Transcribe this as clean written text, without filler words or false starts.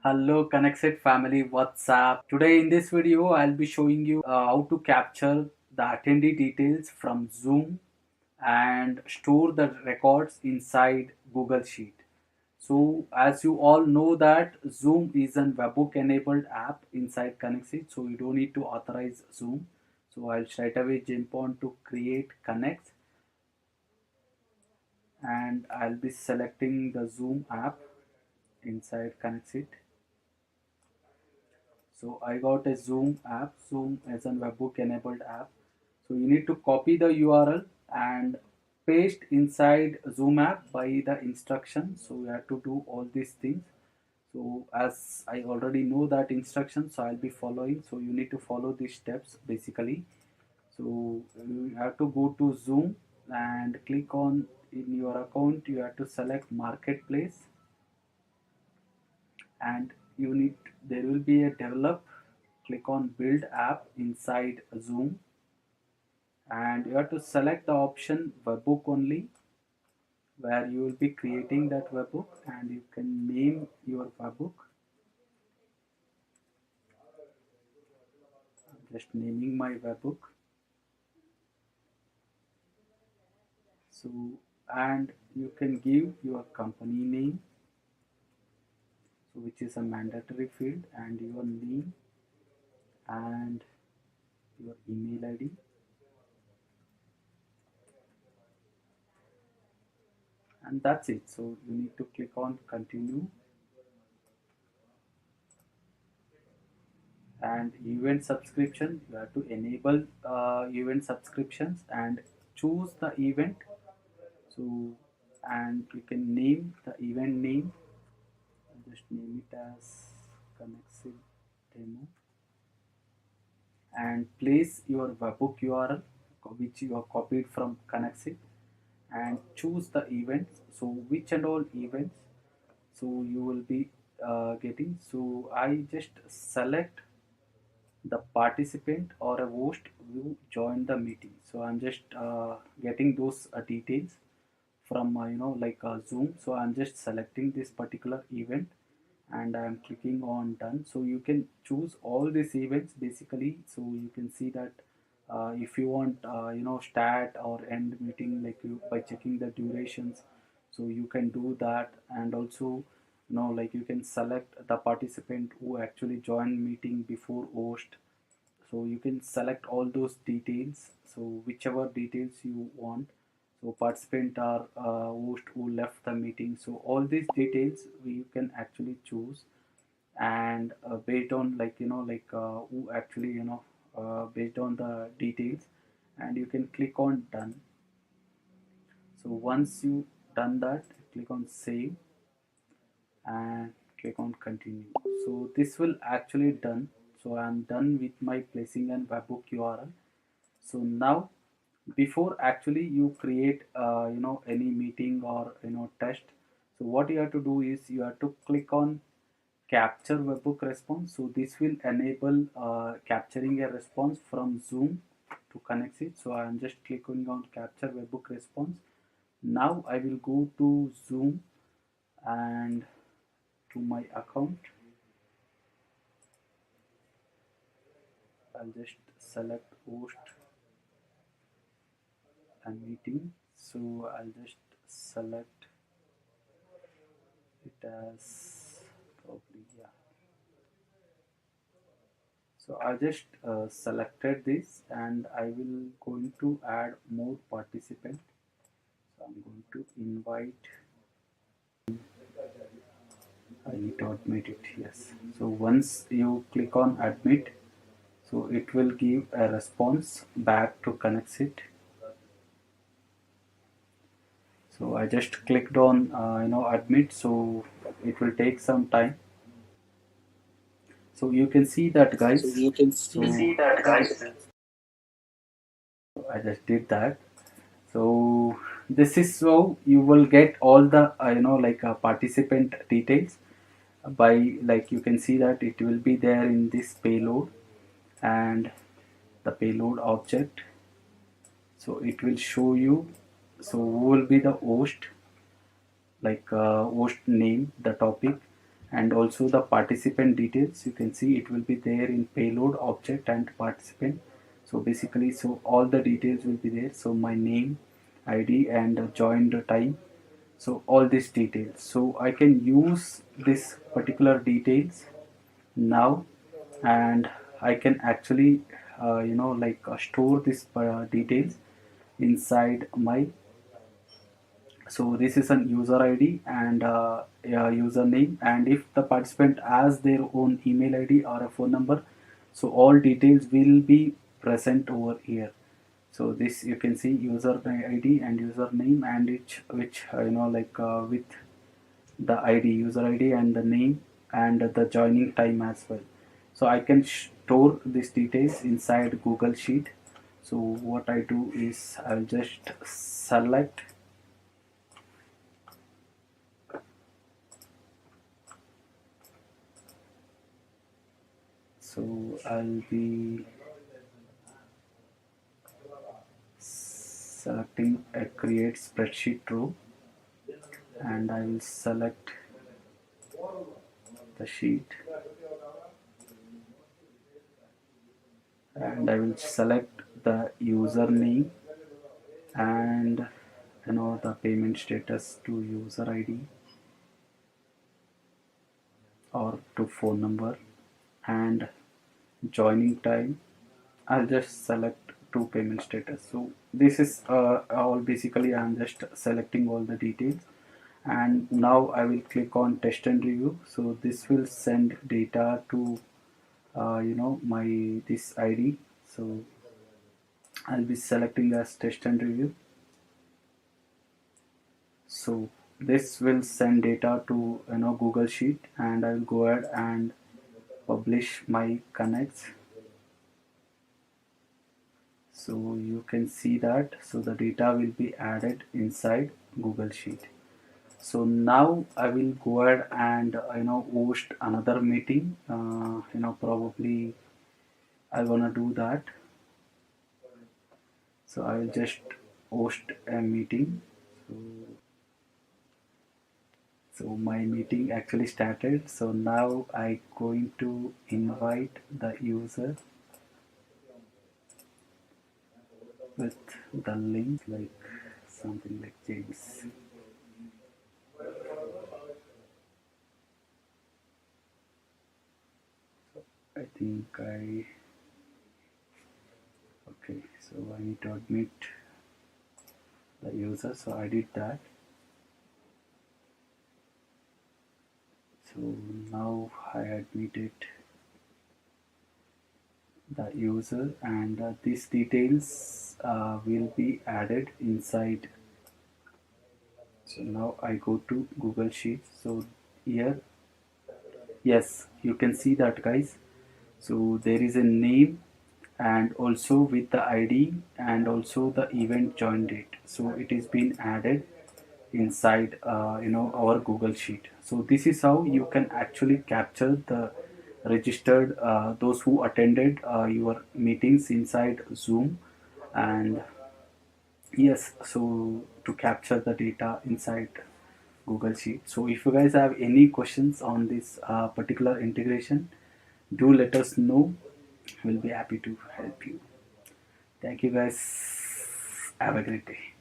Hello KonnectzIT family, what's up? Today in this video I'll be showing you how to capture the attendee details from Zoom and store the records inside Google Sheet. So as you all know that Zoom is an webhook enabled app inside KonnectzIT, so you don't need to authorize Zoom. So I'll straight away jump on to create Connect and I'll be selecting the Zoom app inside KonnectzIT. So I got a Zoom app. Zoom is a webhook enabled app. So you need to copy the URL and paste inside Zoom app by the instructions. So you have to do all these things. So as I already know that instructions, so I'll be following. So you need to follow these steps basically. So you have to go to Zoom and click on in your account. You have to select Marketplace and you need there will be a develop. Click on build app inside Zoom and you have to select the option webhook only, where you will be creating that webhook and you can name your webhook. I'm just naming my webhook. So and you can give your company name, so which is a mandatory field, and your name and your email ID. And that's it. So you need to click on continue. And event subscription, you have to enable event subscriptions and choose the event. So and you can name the event name. I'll just name it as KonnectzIT demo and place your webhook URL which you have copied from KonnectzIT and choose the events. So which and all events so you will be getting. So I just select the participant or a host who joined the meeting. So I'm just getting those details from Zoom. So I'm just selecting this particular event and I'm clicking on done. So you can choose all these events basically. So you can see that if you want start or end meeting, like you by checking the durations, so you can do that. And also like you can select the participant who actually joined meeting before host. So you can select all those details, so whichever details you want. So participant or host who left the meeting, so all these details you can actually choose. And based on who actually based on the details, and you can click on done. So once you done that, click on save and click on continue. So this will actually done. So I'm done with my placing and webhook URL. So now before actually you create any meeting or test, so what you have to do is you have to click on capture webhook response. So this will enable capturing a response from Zoom to KonnectzIT. So I'm just clicking on capture webhook response. Now I will go to Zoom and to my account. I'll just select host and meeting. So I'll just select it as probably, yeah. So I just selected this and I will going to add more participant. So I'm going to invite. I need to admit it, yes. So once you click on admit, so it will give a response back to KonnectzIT. So I just clicked on admit, so it will take some time. So you can see that, guys. So I just did that. So this is so you will get all the participant details by, like you can see that it will be there in this payload and the payload object. So it will show you so who will be the host, like host name, the topic, and also the participant details. You can see it will be there in payload, object and participant. So basically, so all the details will be there. So my name, ID and joined time, so all these details. So I can use this particular details now, and I can actually store this details inside my. So this is an user ID and a username, and if the participant has their own email ID or a phone number, so all details will be present over here. So this you can see user ID and username, and which with the ID, user ID and the name and the joining time as well. So I can store these details inside Google Sheet. So what I do is I'll just select. So I'll be selecting a create spreadsheet row, and I will select the sheet, and I will select the username and the payment status to user ID or to phone number, and joining time I'll just select to payment status. So this is all basically I'm just selecting all the details, and now I will click on test and review. So this will send data to my this ID. So I'll be selecting as test and review. So this will send data to Google Sheet, and I will go ahead and publish my connects. So you can see that, so the data will be added inside Google Sheet. So now I will go ahead and host another meeting. Probably I wanna do that. So I will just host a meeting. So my meeting actually started. So now I going to invite the user with the link, like something like James. I think okay, so I need to admit the user, so I did that. So now I admitted the user, and these details will be added inside. So now I go to Google Sheets. So here, yes, you can see that, guys. So there is a name, and also with the ID and also the event join date. So it is being added inside our Google Sheet. So this is how you can actually capture the registered those who attended your meetings inside Zoom. And yes, so to capture the data inside Google Sheet. So if you guys have any questions on this particular integration, do let us know. We'll be happy to help you. Thank you guys. Have a great day.